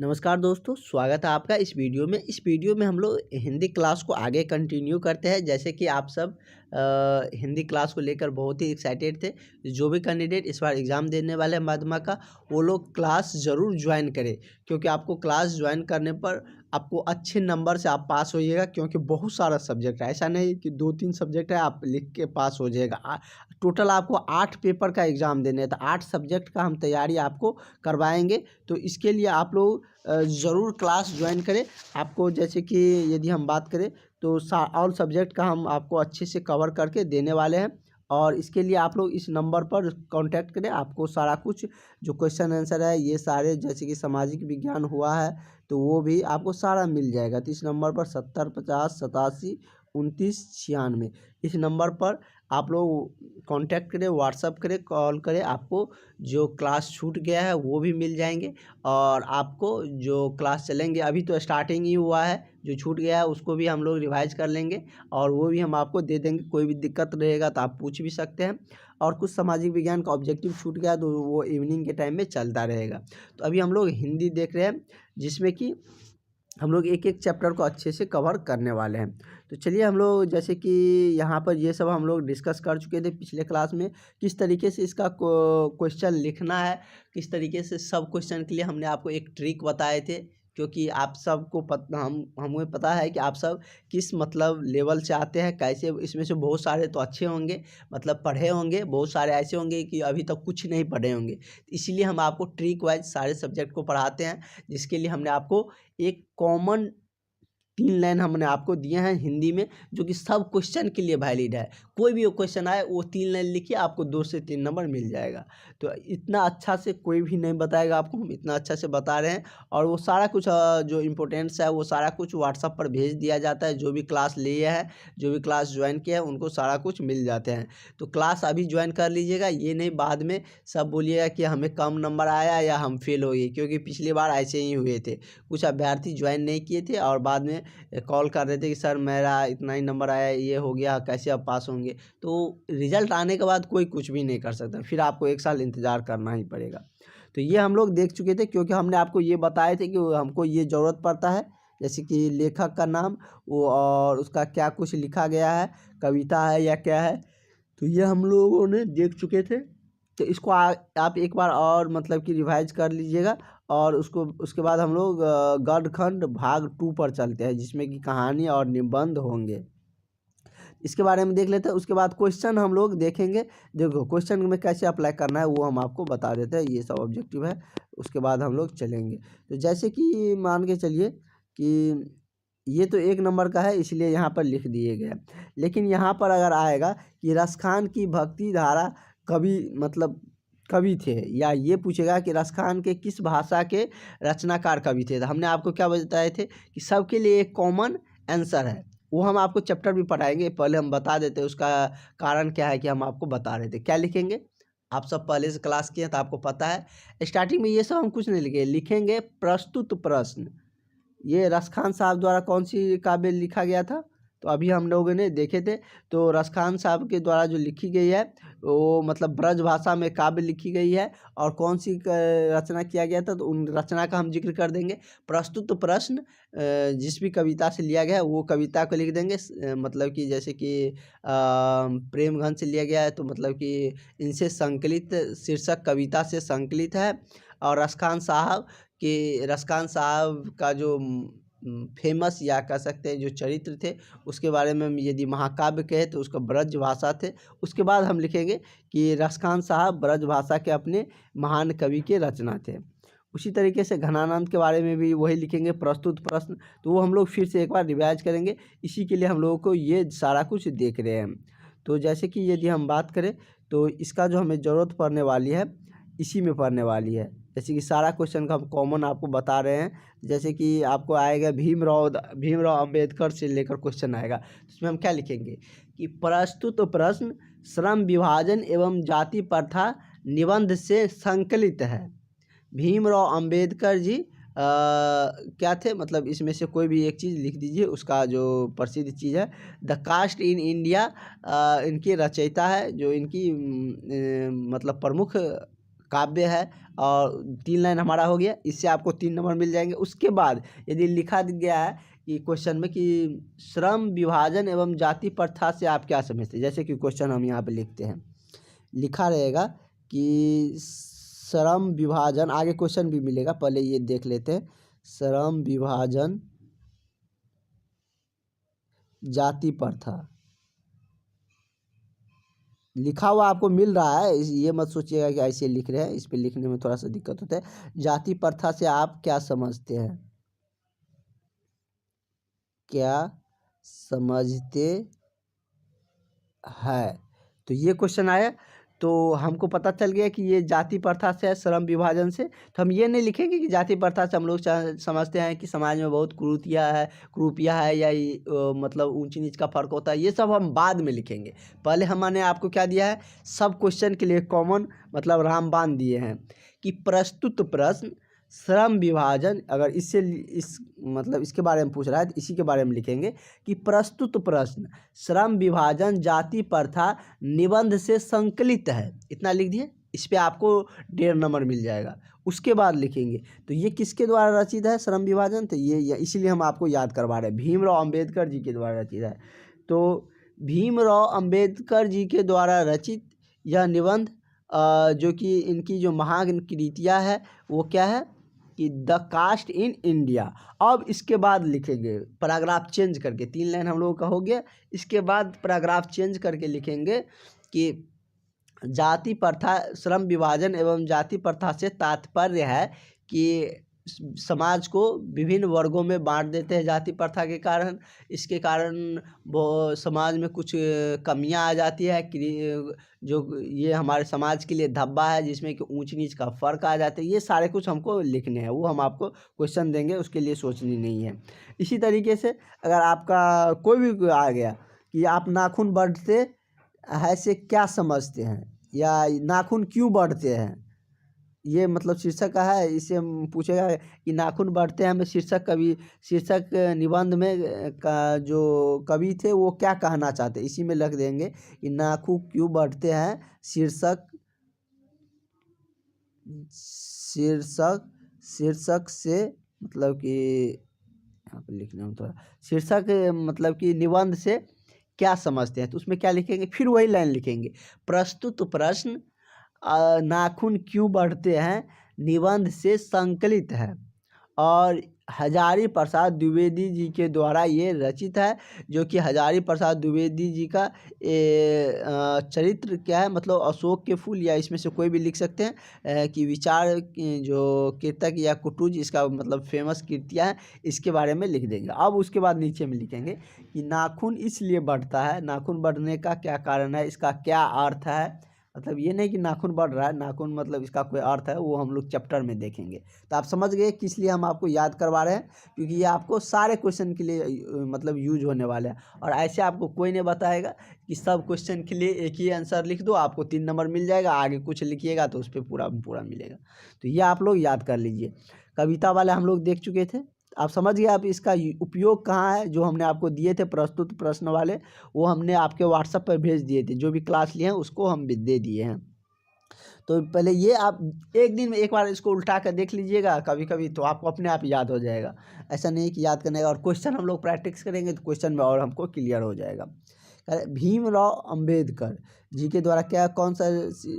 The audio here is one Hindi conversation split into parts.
नमस्कार दोस्तों, स्वागत है आपका इस वीडियो में। इस वीडियो में हम लोग हिंदी क्लास को आगे कंटिन्यू करते हैं। जैसे कि आप सब हिंदी क्लास को लेकर बहुत ही एक्साइटेड थे। जो भी कैंडिडेट इस बार एग्ज़ाम देने वाले हैं माध्यमिक का, वो लोग क्लास ज़रूर ज्वाइन करें, क्योंकि आपको क्लास ज्वाइन करने पर आपको अच्छे नंबर से आप पास होइएगा। क्योंकि बहुत सारा सब्जेक्ट है, ऐसा नहीं कि 2-3 सब्जेक्ट है आप लिख के पास हो जाएगा। टोटल आपको 8 पेपर का एग्ज़ाम देने हैं, तो 8 सब्जेक्ट का हम तैयारी आपको करवाएंगे। तो इसके लिए आप लोग ज़रूर क्लास ज्वाइन करें। आपको जैसे कि यदि हम बात करें तो ऑल सब्जेक्ट का हम आपको अच्छे से कवर करके देने वाले हैं। और इसके लिए आप लोग इस नंबर पर कांटेक्ट करें। आपको सारा कुछ जो क्वेश्चन आंसर है, ये सारे जैसे कि सामाजिक विज्ञान हुआ है तो वो भी आपको सारा मिल जाएगा। तो इस नंबर पर 70 50 87 29 96 इस नंबर पर आप लोग कांटेक्ट करें, व्हाट्सअप करें, कॉल करें। आपको जो क्लास छूट गया है वो भी मिल जाएंगे, और आपको जो क्लास चलेंगे, अभी तो स्टार्टिंग ही हुआ है, जो छूट गया है उसको भी हम लोग रिवाइज कर लेंगे और वो भी हम आपको दे देंगे। कोई भी दिक्कत रहेगा तो आप पूछ भी सकते हैं। और कुछ सामाजिक विज्ञान का ऑब्जेक्टिव छूट गया तो वो इवनिंग के टाइम में चलता रहेगा। तो अभी हम लोग हिंदी देख रहे हैं, जिसमें कि हम लोग एक एक चैप्टर को अच्छे से कवर करने वाले हैं। तो चलिए, हम लोग जैसे कि यहाँ पर ये सब हम लोग डिस्कस कर चुके थे पिछले क्लास में, किस तरीके से इसका क्वेश्चन लिखना है, किस तरीके से सब क्वेश्चन के लिए हमने आपको एक ट्रिक बताए थे। क्योंकि आप सबको हमें पता है कि आप सब किस मतलब लेवल से आते हैं, कैसे। इसमें से बहुत सारे तो अच्छे होंगे, मतलब पढ़े होंगे, बहुत सारे ऐसे होंगे कि अभी तक कुछ नहीं पढ़े होंगे। इसलिए हम आपको ट्रिक वाइज सारे सब्जेक्ट को पढ़ाते हैं, जिसके लिए हमने आपको एक कॉमन 3 लाइन हमने आपको दिए हैं हिंदी में, जो कि सब क्वेश्चन के लिए वैलिड है। कोई भी क्वेश्चन आए वो 3 लाइन लिखिए, आपको 2 से 3 नंबर मिल जाएगा। तो इतना अच्छा से कोई भी नहीं बताएगा आपको, हम इतना अच्छा से बता रहे हैं। और वो सारा कुछ जो इम्पोर्टेंट्स है वो सारा कुछ व्हाट्सएप पर भेज दिया जाता है। जो भी क्लास लिए है, जो भी क्लास ज्वाइन किया है, उनको सारा कुछ मिल जाते हैं। तो क्लास अभी ज्वाइन कर लीजिएगा, ये नहीं बाद में सब बोलिएगा कि हमें कम नंबर आया या हम फेल हो गए। क्योंकि पिछली बार ऐसे ही हुए थे, कुछ अभ्यर्थी ज्वाइन नहीं किए थे और बाद में कॉल कर रहे थे कि सर मेरा इतना ही नंबर आया, ये हो गया, कैसे अब पास होंगे। तो रिजल्ट आने के बाद कोई कुछ भी नहीं कर सकता, फिर आपको 1 साल इंतज़ार करना ही पड़ेगा। तो ये हम लोग देख चुके थे, क्योंकि हमने आपको ये बताए थे कि हमको ये ज़रूरत पड़ता है, जैसे कि लेखक का नाम वो और उसका क्या कुछ लिखा गया है, कविता है या क्या है। तो ये हम लोगों ने देख चुके थे। तो इसको आप एक बार और मतलब कि रिवाइज कर लीजिएगा। और उसके बाद हम लोग गद्यखंड भाग 2 पर चलते हैं, जिसमें कि कहानी और निबंध होंगे। इसके बारे में देख लेते हैं। उसके बाद क्वेश्चन हम लोग देखेंगे। देखो, क्वेश्चन में कैसे अप्लाई करना है वो हम आपको बता देते हैं, ये सब ऑब्जेक्टिव है। उसके बाद हम लोग चलेंगे। तो जैसे कि मान के चलिए कि ये तो 1 नंबर का है, इसलिए यहाँ पर लिख दिए गए। लेकिन यहाँ पर अगर आएगा कि रसखान की भक्ति धारा कवि मतलब कवि थे, या ये पूछेगा कि रसखान के किस भाषा के रचनाकार कवि थे, तो हमने आपको क्या बताए थे कि सबके लिए एक कॉमन आंसर है। वो हम आपको चैप्टर भी पढ़ाएंगे, पहले हम बता देते हैं उसका कारण क्या है कि हम आपको बता रहे थे। क्या लिखेंगे, आप सब पहले से क्लास किए हैं तो आपको पता है। स्टार्टिंग में ये सब हम कुछ नहीं लिखेंगे प्रस्तुत प्रश्न। ये रसखान साहब द्वारा कौन सी काव्य लिखा गया था, तो अभी हम लोगों ने देखे थे। तो रसखान साहब के द्वारा जो लिखी गई है वो मतलब ब्रज भाषा में काव्य लिखी गई है। और कौन सी रचना किया गया था, तो उन रचना का हम जिक्र कर देंगे। प्रस्तुत प्रश्न जिस भी कविता से लिया गया है वो कविता को लिख देंगे। मतलब कि जैसे कि प्रेमगंज से लिया गया है, तो मतलब कि इनसे संकलित शीर्षक कविता से संकलित है। और रसखान साहब का जो फेमस या कह सकते हैं जो चरित्र थे, उसके बारे में हम यदि महाकाव्य कहे तो उसका ब्रज भाषा थे। उसके बाद हम लिखेंगे कि रसखान साहब ब्रज भाषा के अपने महान कवि के रचना थे। उसी तरीके से घनानंद के बारे में भी वही लिखेंगे, प्रस्तुत प्रश्न। तो वो हम लोग फिर से एक बार रिवाइज करेंगे, इसी के लिए हम लोगों को ये सारा कुछ देख रहे हैं। तो जैसे कि यदि हम बात करें तो इसका जो हमें ज़रूरत पड़ने वाली है, इसी में पड़ने वाली है। जैसे कि सारा क्वेश्चन का हम कॉमन आपको बता रहे हैं। जैसे कि आपको आएगा भीमराव अंबेडकर से लेकर क्वेश्चन आएगा, इसमें हम क्या लिखेंगे कि प्रस्तुत प्रश्न श्रम विभाजन एवं जाति प्रथा निबंध से संकलित है। भीमराव अंबेडकर जी क्या थे, मतलब इसमें से कोई भी एक चीज़ लिख दीजिए, उसका जो प्रसिद्ध चीज़ है। द कास्ट इन इंडिया इनके रचयिता है, जो इनकी मतलब प्रमुख काव्य है और 3 लाइन हमारा हो गया, इससे आपको 3 नंबर मिल जाएंगे। उसके बाद यदि लिखा गया है कि क्वेश्चन में कि श्रम विभाजन एवं जाति प्रथा से आप क्या समझते हैं, जैसे कि क्वेश्चन हम यहाँ पे लिखते हैं, लिखा रहेगा कि श्रम विभाजन, आगे क्वेश्चन भी मिलेगा, पहले ये देख लेते हैं। श्रम विभाजन जाति प्रथा लिखा हुआ आपको मिल रहा है, ये मत सोचिएगा कि ऐसे लिख रहे हैं, इस पे लिखने में थोड़ा सा दिक्कत होता है। जाति प्रथा से आप क्या समझते हैं, क्या समझते हैं, तो ये क्वेश्चन आया। तो हमको पता चल गया कि ये जाति प्रथा से है, श्रम विभाजन से। तो हम ये नहीं लिखेंगे कि जाति प्रथा से हम लोग समझते हैं कि समाज में बहुत कुरूपियाँ है या मतलब ऊंच नीच का फर्क होता है, ये सब हम बाद में लिखेंगे। पहले हमने आपको क्या दिया है, सब क्वेश्चन के लिए कॉमन मतलब रामबाण दिए हैं कि प्रस्तुत प्रश्न श्रम विभाजन, अगर इस मतलब इसके बारे में पूछ रहा है तो इसी के बारे में लिखेंगे कि प्रस्तुत प्रश्न श्रम विभाजन जाति प्रथा निबंध से संकलित है, इतना लिख दिए, इस पे आपको 1.5 नंबर मिल जाएगा। उसके बाद लिखेंगे तो ये किसके द्वारा रचित है श्रम विभाजन, तो ये इसीलिए हम आपको याद करवा रहे हैं, भीमराव अंबेडकर जी के द्वारा रचित है। तो भीमराव अंबेडकर जी के द्वारा रचित यह निबंध जो कि इनकी जो महान कृतियाँ है वो क्या है कि द कास्ट इन इंडिया। अब इसके बाद लिखेंगे पैराग्राफ चेंज करके, 3 लाइन हम लोगों का हो गया, इसके बाद पैराग्राफ चेंज करके लिखेंगे कि जाति प्रथा श्रम विभाजन एवं जाति प्रथा से तात्पर्य है कि समाज को विभिन्न वर्गों में बांट देते हैं जाति प्रथा के कारण। इसके कारण वो समाज में कुछ कमियां आ जाती है जो ये हमारे समाज के लिए धब्बा है, जिसमें कि ऊंच नीच का फ़र्क आ जाता है। ये सारे कुछ हमको लिखने हैं, वो हम आपको क्वेश्चन देंगे, उसके लिए सोचनी नहीं है। इसी तरीके से अगर आपका कोई भी आ गया कि आप नाखून बढ़ते हैं से क्या समझते हैं, या नाखून क्यों बढ़ते हैं, ये मतलब शीर्षक का है, इससे हम पूछेगा कि नाखून बढ़ते हैं में शीर्षक निबंध में का जो कवि थे वो क्या कहना चाहते, इसी में लिख देंगे कि नाखून क्यों बढ़ते हैं। शीर्षक से मतलब कि यहाँ पर लिखना है थोड़ा, शीर्षक मतलब कि निबंध से क्या समझते हैं, तो उसमें क्या लिखेंगे, फिर वही लाइन लिखेंगे, प्रस्तुत प्रश्न नाखून क्यों बढ़ते हैं निबंध से संकलित है और हजारी प्रसाद द्विवेदी जी के द्वारा ये रचित है। जो कि हजारी प्रसाद द्विवेदी जी का चरित्र क्या है, मतलब अशोक के फूल, या इसमें से कोई भी लिख सकते हैं कि विचार जो कीर्तक या कुटुज, इसका मतलब फेमस कृतियाँ हैं, इसके बारे में लिख देंगे। अब उसके बाद नीचे में लिखेंगे कि नाखून इसलिए बढ़ता है, नाखून बढ़ने का क्या कारण है, इसका क्या अर्थ है, मतलब ये नहीं कि नाखून बढ़ रहा है, नाखून मतलब इसका कोई अर्थ है, वो हम लोग चैप्टर में देखेंगे। तो आप समझ गए किस लिए हम आपको याद करवा रहे हैं, क्योंकि ये आपको सारे क्वेश्चन के लिए मतलब यूज होने वाले हैं। और ऐसे आपको कोई नहीं बताएगा कि सब क्वेश्चन के लिए एक ही आंसर लिख दो आपको 3 नंबर मिल जाएगा, आगे कुछ लिखिएगा तो उस पर पूरा मिलेगा। तो ये आप लोग याद कर लीजिए। कविता वाले हम लोग देख चुके थे, आप समझ गए आप इसका उपयोग कहाँ है। जो हमने आपको दिए थे प्रस्तुत प्रश्न वाले, वो हमने आपके व्हाट्सएप पर भेज दिए थे, जो भी क्लास लिए हैं उसको हम भी दे दिए हैं। तो पहले ये आप एक दिन में एक बार इसको उल्टा कर देख लीजिएगा कभी कभी, तो आपको अपने आप याद हो जाएगा। ऐसा नहीं कि याद करने का, और क्वेश्चन हम लोग प्रैक्टिस करेंगे तो क्वेश्चन में और हमको क्लियर हो जाएगा। भीमराव अंबेडकर जी के द्वारा क्या कौन सा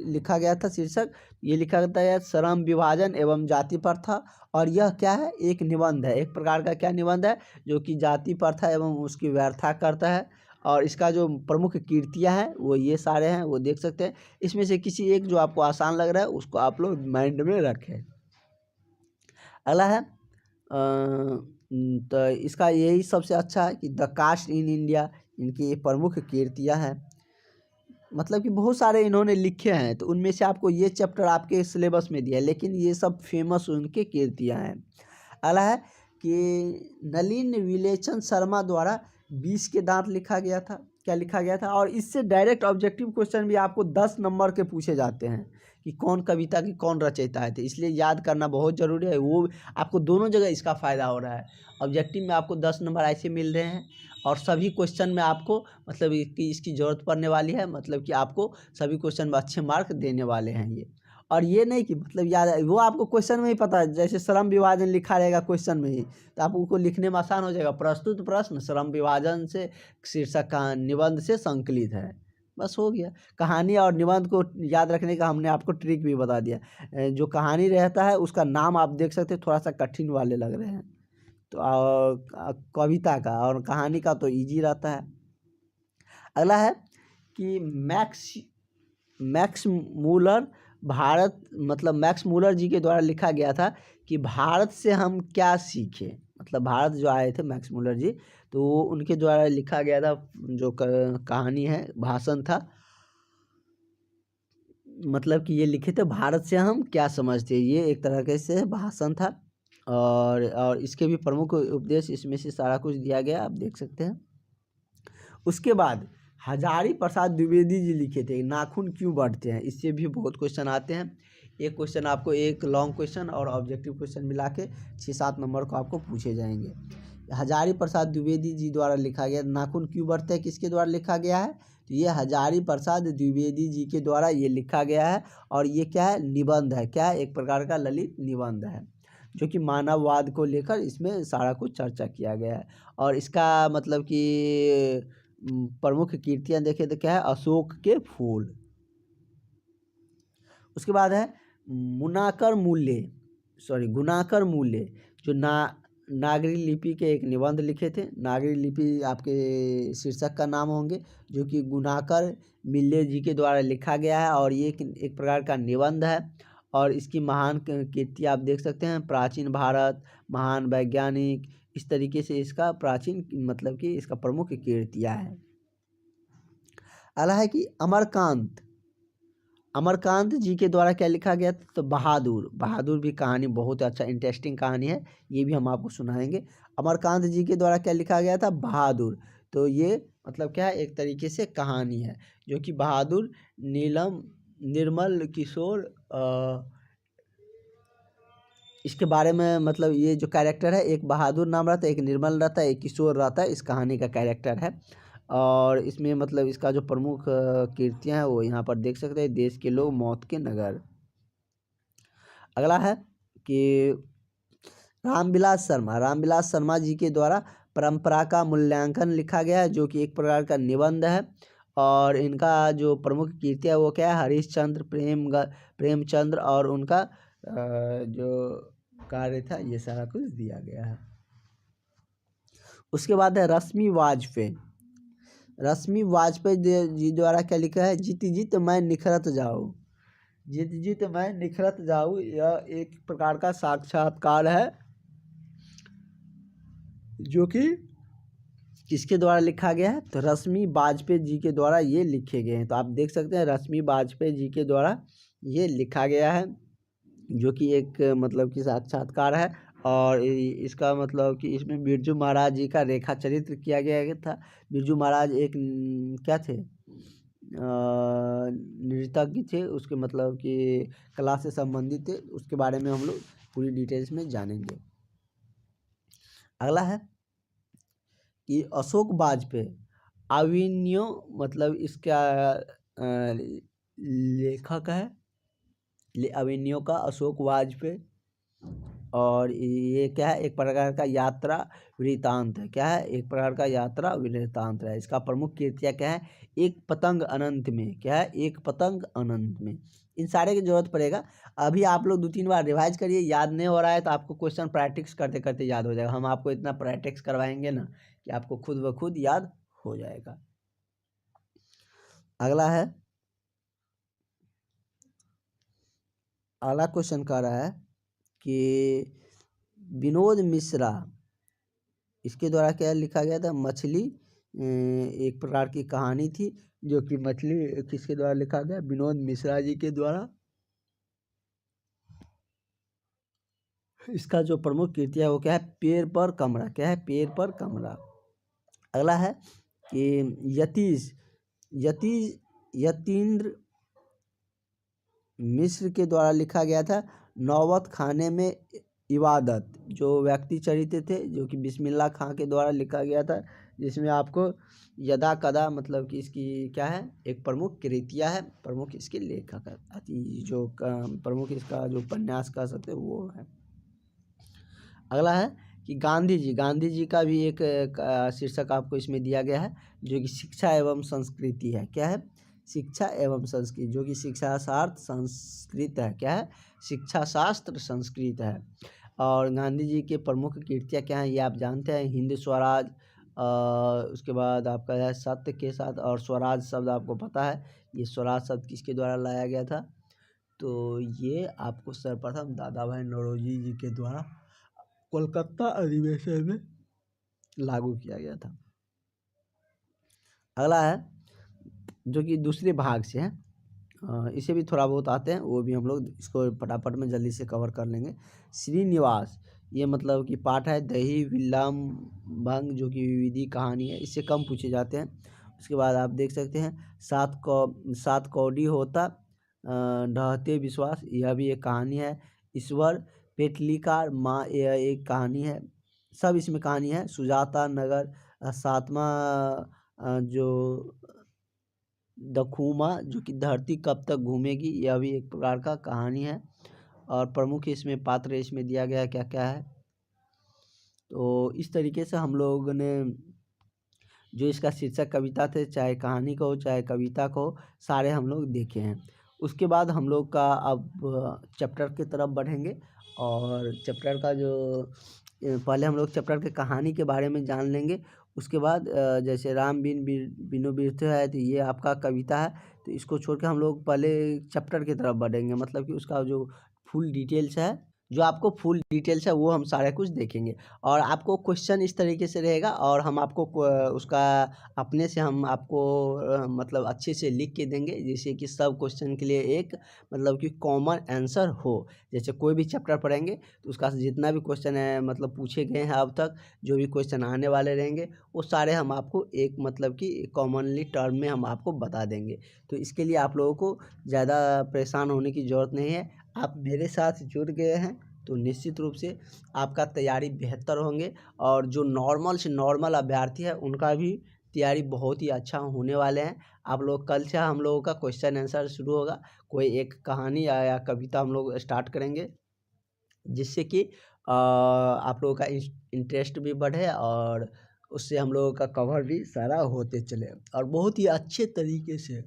लिखा गया था शीर्षक, ये लिखा गया है श्रम विभाजन एवं जाति प्रथा। और यह क्या है, एक निबंध है, एक प्रकार का क्या निबंध है, जो कि जाति प्रथा एवं उसकी व्याख्या करता है। और इसका जो प्रमुख कृतियाँ हैं वो ये सारे हैं, वो देख सकते हैं। इसमें से किसी एक जो आपको आसान लग रहा है उसको आप लोग माइंड में रखें। अगला है तो इसका यही सबसे अच्छा है कि द कास्ट इन इंडिया, इनकी प्रमुख कृतियाँ हैं, मतलब कि बहुत सारे इन्होंने लिखे हैं, तो उनमें से आपको ये चैप्टर आपके सिलेबस में दिया है, लेकिन ये सब फेमस उनके कृतियाँ हैं। अगला है कि नलिन विलोचन शर्मा द्वारा 20 के दांत लिखा गया था, क्या लिखा गया था। और इससे डायरेक्ट ऑब्जेक्टिव क्वेश्चन भी आपको 10 नंबर के पूछे जाते हैं कि कौन कविता की कौन रचयिता है, तो इसलिए याद करना बहुत ज़रूरी है। वो आपको दोनों जगह इसका फ़ायदा हो रहा है, ऑब्जेक्टिव में आपको 10 नंबर ऐसे मिल रहे हैं, और सभी क्वेश्चन में आपको मतलब कि इसकी ज़रूरत पड़ने वाली है, मतलब कि आपको सभी क्वेश्चन में अच्छे मार्क देने वाले हैं ये। और ये नहीं कि मतलब याद है, वो आपको क्वेश्चन में ही पता है, जैसे श्रम विभाजन लिखा रहेगा क्वेश्चन में ही, तो आपको लिखने में आसान हो जाएगा। प्रस्तुत प्रश्न श्रम विभाजन से शीर्षक का निबंध से संकलित है, बस हो गया। कहानी और निबंध को याद रखने का हमने आपको ट्रिक भी बता दिया। जो कहानी रहता है उसका नाम आप देख सकते हैं, थोड़ा सा कठिन वाले लग रहे हैं, तो कविता का और कहानी का तो इजी रहता है। अगला है कि मैक्स मूलर भारत, मतलब मैक्स मूलर जी के द्वारा लिखा गया था कि भारत से हम क्या सीखें। मतलब भारत जो आए थे मैक्स मूलर जी, तो उनके द्वारा लिखा गया था जो कहानी है, भाषण था, मतलब कि ये लिखे थे भारत से हम क्या समझते हैं, ये एक तरह के से भाषण था। और इसके भी प्रमुख उपदेश इसमें से सारा कुछ दिया गया, आप देख सकते हैं। उसके बाद हजारी प्रसाद द्विवेदी जी लिखे थे नाखून क्यों बढ़ते हैं, इससे भी बहुत क्वेश्चन आते हैं। एक क्वेश्चन आपको, एक लॉन्ग क्वेश्चन और ऑब्जेक्टिव क्वेश्चन मिला के 6-7 नंबर को आपको पूछे जाएंगे। हजारी प्रसाद द्विवेदी जी द्वारा लिखा गया नाखून क्यों बढ़ते हैं, किसके द्वारा लिखा गया है, तो ये हजारी प्रसाद द्विवेदी जी के द्वारा ये लिखा गया है। और ये क्या है, निबंध है, क्या है, एक प्रकार का ललित निबंध है, जो कि मानववाद को लेकर इसमें सारा कुछ चर्चा किया गया है। और इसका मतलब कि प्रमुख कीर्तियां देखें तो क्या है, अशोक के फूल। उसके बाद है गुणाकर मूल्य, जो नागरी लिपि के एक निबंध लिखे थे। नागरी लिपि आपके शीर्षक का नाम होंगे, जो कि गुणाकर मूल्य जी के द्वारा लिखा गया है, और ये एक प्रकार का निबंध है। और इसकी महान कीर्ति आप देख सकते हैं, प्राचीन भारत, महान वैज्ञानिक, इस तरीके से इसका प्राचीन मतलब कि इसका प्रमुख कीर्तियाँ है। अगला है कि अमरकांत जी के द्वारा क्या लिखा गया, तो बहादुर भी कहानी बहुत अच्छा इंटरेस्टिंग कहानी है, ये भी हम आपको सुनाएंगे। अमरकांत जी के द्वारा क्या लिखा गया था, बहादुर। तो ये मतलब क्या है, एक तरीके से कहानी है, जो कि बहादुर निर्मल किशोर इसके बारे में, मतलब ये जो कैरेक्टर है, एक बहादुर नाम रहता है, एक निर्मल रहता है, एक किशोर रहता है, इस कहानी का कैरेक्टर है। और इसमें मतलब इसका जो प्रमुख कीर्तियां हैं वो यहाँ पर देख सकते हैं, देश के लोग, मौत के नगर। अगला है कि रामविलास शर्मा जी के द्वारा परंपरा का मूल्यांकन लिखा गया है, जो कि एक प्रकार का निबंध है। और इनका जो प्रमुख कीर्तियां वो क्या है, हरिश्चंद्र, प्रेमचंद्र और उनका जो कार्य था, ये सारा कुछ दिया गया है। उसके बाद है रश्मि वाजपेयी जी द्वारा क्या लिखा है, जीत जीत मैं निखरत जाऊँ, यह एक प्रकार का साक्षात्कार है, जो कि किसके द्वारा लिखा गया है, तो रश्मि वाजपेयी जी के द्वारा ये लिखे गए हैं। तो आप देख सकते हैं रश्मि वाजपेयी जी के द्वारा ये लिखा गया है, जो कि एक मतलब कि साक्षात्कार है। और इसका मतलब कि इसमें बिरजू महाराज जी का रेखा चरित्र किया गया था। बिरजू महाराज एक क्या थे, नृतज्ञ थे, उसके मतलब कि कला से संबंधित थे, उसके बारे में हम लोग पूरी डिटेल्स में जानेंगे। अगला है कि अशोक वाजपेयी अविन्यो, मतलब इसका लेखक है, अविन्यो का अशोक वाजपेयी। और ये क्या है, एक प्रकार का यात्रा वृतांत है, क्या है, एक प्रकार का यात्रा वृतांत है। इसका प्रमुख कीर्तियाँ क्या है, एक पतंग अनंत में, क्या है, एक पतंग अनंत में। इन सारे की जरूरत पड़ेगा। अभी आप लोग 2-3 बार रिवाइज करिए, याद नहीं हो रहा है तो आपको क्वेश्चन प्रैक्टिस करते करते याद हो जाएगा। हम आपको इतना प्रैक्टिस करवाएंगे ना कि आपको खुद ब खुद याद हो जाएगा। अगला क्वेश्चन कह रहा है कि विनोद मिश्रा, इसके द्वारा क्या लिखा गया था, मछली, एक प्रकार की कहानी थी, जो कि मछली किसके द्वारा लिखा गया, विनोद मिश्रा जी के द्वारा। इसका जो प्रमुख कीर्ति है वो क्या है, पेड़ पर कमरा, क्या है, पेड़ पर कमरा। अगला है कि यतीन्द्र मिश्र के द्वारा लिखा गया था नौबत खाने में इबादत, जो व्यक्ति चरित्र थे, जो कि बिस्मिल्लाह खां के द्वारा लिखा गया था, जिसमें आपको यदा कदा मतलब कि इसकी क्या है, एक प्रमुख कृतियाँ है, प्रमुख इसके लेखक है, जो प्रमुख इसका जो उपन्यास कह सकते हैं वो है। अगला है कि गांधी जी का भी एक शीर्षक आपको इसमें दिया गया है, जो कि शिक्षा एवं संस्कृति है। क्या है? शिक्षा एवं संस्कृति, जो कि शिक्षा शास्त्र संस्कृत है। क्या है? शिक्षा शास्त्र संस्कृत है। और गांधी जी के प्रमुख कृतियाँ क्या हैं ये आप जानते हैं, हिंद स्वराज, उसके बाद आपका है सत्य के साथ, और स्वराज शब्द आपको पता है, ये स्वराज शब्द किसके द्वारा लाया गया था? तो ये आपको सर्वप्रथम दादा भाई नौरोजी जी के द्वारा कोलकाता अधिवेशन में लागू किया गया था। अगला है जो कि दूसरे भाग से है, इसे भी थोड़ा बहुत आते हैं, वो भी हम लोग इसको फटाफट में जल्दी से कवर कर लेंगे। श्रीनिवास, ये मतलब कि पाठ है दही विल्लम भंग, जो कि विविधि कहानी है, इससे कम पूछे जाते हैं। उसके बाद आप देख सकते हैं सात कौड़ी होता ढहते विश्वास, यह भी एक कहानी है। ईश्वर पेटलिकार माँ, यह एक कहानी है। सब इसमें कहानी है। सुजाता नगर, सातवां जो दखूमा, जो कि धरती कब तक घूमेगी, यह भी एक प्रकार का कहानी है। और प्रमुख इसमें पात्र इसमें दिया गया क्या क्या है। तो इस तरीके से हम लोगों ने जो इसका शीर्षक कविता थे, चाहे कहानी को हो चाहे कविता को हो, सारे हम लोग देखे हैं। उसके बाद हम लोग का अब चैप्टर की तरफ बढ़ेंगे, और चैप्टर का जो पहले हम लोग चैप्टर के कहानी के बारे में जान लेंगे। उसके बाद जैसे राम बिनु बिरथो है, तो ये आपका कविता है, तो इसको छोड़ के हम लोग पहले चैप्टर की तरफ बढ़ेंगे, मतलब कि उसका जो फुल डिटेल्स है, जो आपको फुल डिटेल्स है वो हम सारे कुछ देखेंगे। और आपको क्वेश्चन इस तरीके से रहेगा, और हम आपको उसका अपने से हम आपको मतलब अच्छे से लिख के देंगे, जैसे कि सब क्वेश्चन के लिए एक मतलब कि कॉमन आंसर हो। जैसे कोई भी चैप्टर पढ़ेंगे तो उसका जितना भी क्वेश्चन है मतलब पूछे गए हैं अब तक, जो भी क्वेश्चन आने वाले रहेंगे, वो सारे हम आपको एक मतलब कि कॉमनली टर्म में हम आपको बता देंगे। तो इसके लिए आप लोगों को ज़्यादा परेशान होने की ज़रूरत नहीं है। आप मेरे साथ जुड़ गए हैं तो निश्चित रूप से आपका तैयारी बेहतर होंगे, और जो नॉर्मल से नॉर्मल अभ्यर्थी है उनका भी तैयारी बहुत ही अच्छा होने वाले हैं। आप लोग कल से हम लोगों का क्वेश्चन आंसर शुरू होगा। कोई एक कहानी या कविता हम लोग स्टार्ट करेंगे, जिससे कि आप लोगों का इंटरेस्ट भी बढ़े, और उससे हम लोगों का कवर भी सारा होते चले, और बहुत ही अच्छे तरीके से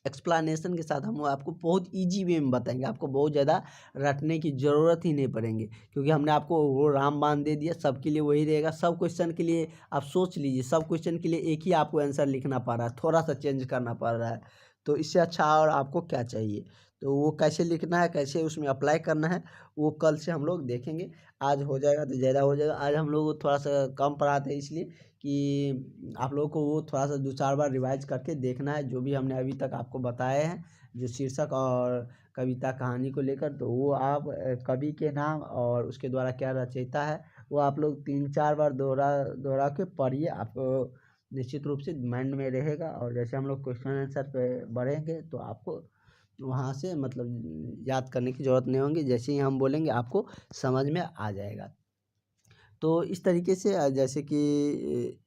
एक्सप्लेनेशन के साथ हम आपको बहुत इजी वे में बताएंगे। आपको बहुत ज़्यादा रटने की ज़रूरत ही नहीं पड़ेंगे, क्योंकि हमने आपको वो रामबाण दे दिया, सबके लिए वही रहेगा। सब क्वेश्चन के लिए आप सोच लीजिए, सब क्वेश्चन के लिए एक ही आपको आंसर लिखना पड़ रहा है, थोड़ा सा चेंज करना पड़ रहा है। तो इससे अच्छा और आपको क्या चाहिए? तो वो कैसे लिखना है, कैसे उसमें अप्लाई करना है, वो कल से हम लोग देखेंगे। आज हो जाएगा तो ज़्यादा हो जाएगा। आज हम लोग थोड़ा सा कम पढ़ाते हैं, इसलिए कि आप लोगों को वो थोड़ा सा 2-4 बार रिवाइज करके देखना है, जो भी हमने अभी तक आपको बताए हैं, जो शीर्षक और कविता कहानी को लेकर। तो वो आप कवि के नाम और उसके द्वारा क्या रचयिता है, वो आप लोग 3-4 बार दोहरा दोहरा के पढ़िए। आपको निश्चित रूप से माइंड में रहेगा, और जैसे हम लोग क्वेश्चन आंसर पे बढ़ेंगे तो आपको वहाँ से मतलब याद करने की ज़रूरत नहीं होगी, जैसे ही हम बोलेंगे आपको समझ में आ जाएगा। तो इस तरीके से जैसे कि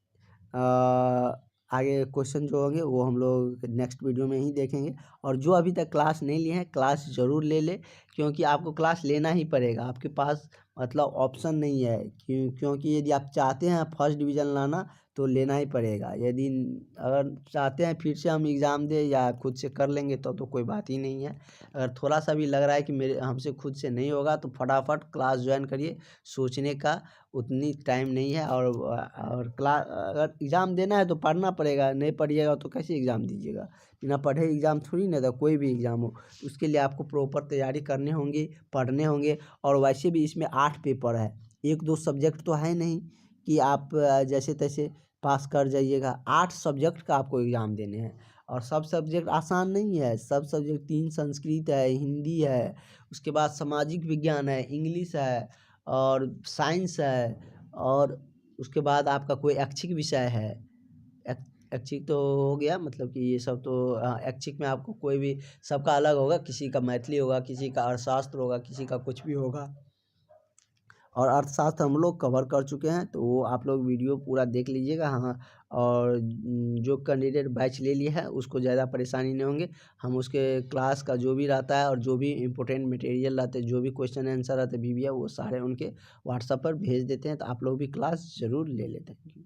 आगे क्वेश्चन जो होंगे वो हम लोग नेक्स्ट वीडियो में ही देखेंगे। और जो अभी तक क्लास नहीं लिए हैं, क्लास ज़रूर ले लें, क्योंकि आपको क्लास लेना ही पड़ेगा। आपके पास मतलब ऑप्शन नहीं है, क्योंकि यदि आप चाहते हैं फर्स्ट डिवीज़न लाना तो लेना ही पड़ेगा। यदि अगर चाहते हैं फिर से हम एग्ज़ाम दें या खुद से कर लेंगे तो कोई बात ही नहीं है। अगर थोड़ा सा भी लग रहा है कि मेरे हमसे खुद से नहीं होगा, तो फटाफट क्लास ज्वाइन करिए। सोचने का उतनी टाइम नहीं है, और क्लास अगर एग्ज़ाम देना है तो पढ़ना पड़ेगा, नहीं पढ़िएगा तो कैसे एग्ज़ाम दीजिएगा? बिना पढ़े एग्ज़ाम थोड़ी ना था, कोई भी एग्ज़ाम हो। उसके लिए आपको प्रॉपर तैयारी करनी होगी, पढ़ने होंगे। और वैसे भी इसमें 8 पेपर है, 1-2 सब्जेक्ट तो है नहीं कि आप जैसे तैसे पास कर जाइएगा। 8 सब्जेक्ट का आपको एग्ज़ाम देने हैं, और सब सब्जेक्ट आसान नहीं है। सब सब्जेक्ट 3 संस्कृत है, हिंदी है, उसके बाद सामाजिक विज्ञान है, इंग्लिश है, और साइंस है, और उसके बाद आपका कोई ऐच्छिक विषय है। ऐच्छिक तो हो गया, मतलब कि ये सब तो ऐच्छिक में आपको कोई भी सबका अलग होगा, किसी का मैथिली होगा, किसी का अर्थशास्त्र होगा, किसी का कुछ भी होगा। और अर्थशास्त्र हम लोग कवर कर चुके हैं, तो वो आप लोग वीडियो पूरा देख लीजिएगा। हाँ, और जो कैंडिडेट बैच ले लिया है उसको ज़्यादा परेशानी नहीं होंगे। हम उसके क्लास का जो भी रहता है और जो भी इम्पोर्टेंट मटेरियल रहते हैं, जो भी क्वेश्चन आंसर रहते हैं बीबीए, वो सारे उनके व्हाट्सएप पर भेज देते हैं, तो आप लोग भी क्लास ज़रूर ले लेते हैं।